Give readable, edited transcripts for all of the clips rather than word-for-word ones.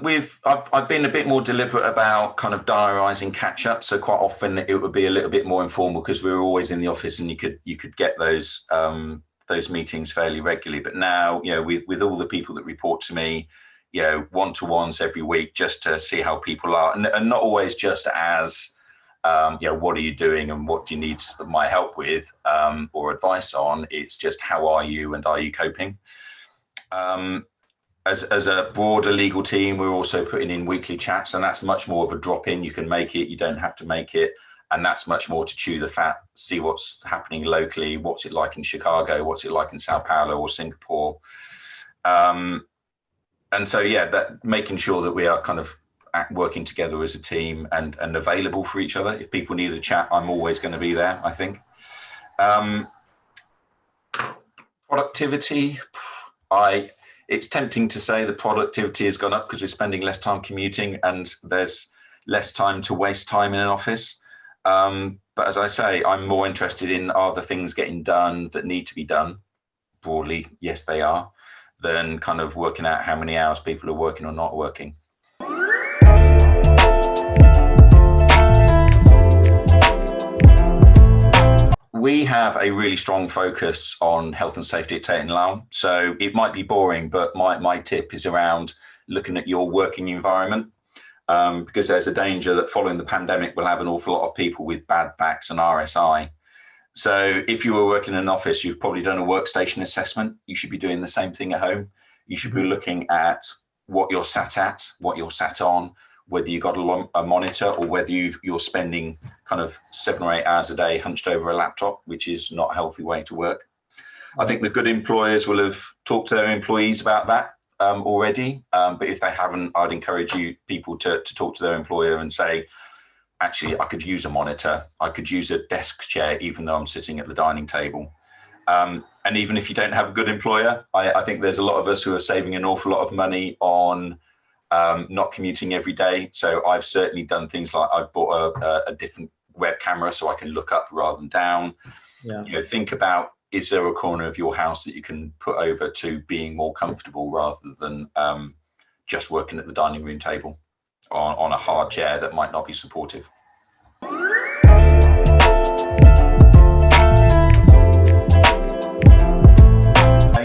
I've been a bit more deliberate about kind of diarising catch up. So quite often it would be a little bit more informal because we were always in the office and you could get those meetings fairly regularly. But now, with all the people that report to me, one-to-ones every week just to see how people are, and not always just as what are you doing and what do you need my help with or advice on. It's just how are you and are you coping? As a broader legal team, we're also putting in weekly chats, and that's much more of a drop-in. You can make it, you don't have to make it, and that's much more to chew the fat, see what's happening locally, what's it like in Chicago, what's it like in Sao Paulo or Singapore. And so, that making sure that we are kind of working together as a team and available for each other. If people need a chat, I'm always going to be there, I think. Productivity, it's tempting to say the productivity has gone up because we're spending less time commuting and there's less time to waste time in an office. But as I say, I'm more interested in, are the things getting done that need to be done? Broadly, yes, they are, than kind of working out how many hours people are working or not working. We have a really strong focus on health and safety at Tate & Lyle. So it might be boring, but my tip is around looking at your working environment, because there's a danger that following the pandemic, we'll have an awful lot of people with bad backs and RSI. So if you were working in an office, you've probably done a workstation assessment. You should be doing the same thing at home. You should be looking at what you're sat at, what you're sat on, whether you've got a monitor or whether you're spending kind of 7 or 8 hours a day hunched over a laptop, which is not a healthy way to work. I think the good employers will have talked to their employees about that already. But if they haven't, I'd encourage people to talk to their employer and say, actually, I could use a monitor. I could use a desk chair, even though I'm sitting at the dining table. And even if you don't have a good employer, I think there's a lot of us who are saving an awful lot of money on not commuting every day. So I've certainly done things like I've bought a different web camera so I can look up rather than down. Yeah. Think about, is there a corner of your house that you can put over to being more comfortable rather than just working at the dining room table on a hard chair that might not be supportive.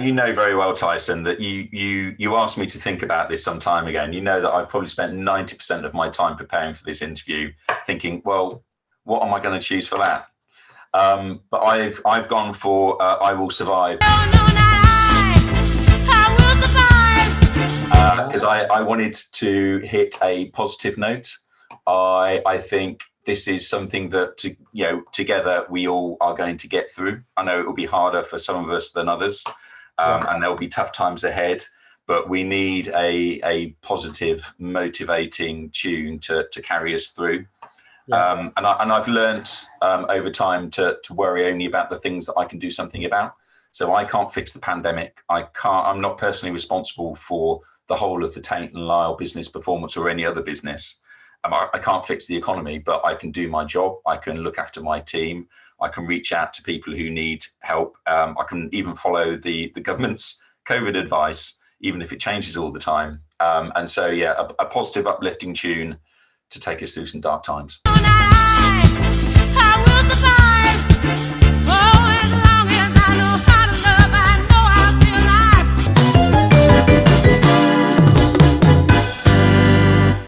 You know very well, Tyson, that you asked me to think about this some time ago, and you know that I've probably spent 90% of my time preparing for this interview thinking, well, what am I going to choose for that? But I've gone for I Will Survive. Because I wanted to hit a positive note. I think this is something that together we all are going to get through. I know it will be harder for some of us than others. And there'll be tough times ahead, but we need a positive, motivating tune to carry us through. Yeah. And I've learnt over time to worry only about the things that I can do something about. So I can't fix the pandemic. I'm not personally responsible for the whole of the Tate & Lyle business performance or any other business. I can't fix the economy, but I can do my job. I can look after my team. I can reach out to people who need help. I can even follow the government's COVID advice, even if it changes all the time. And so, a positive, uplifting tune to take us through some dark times.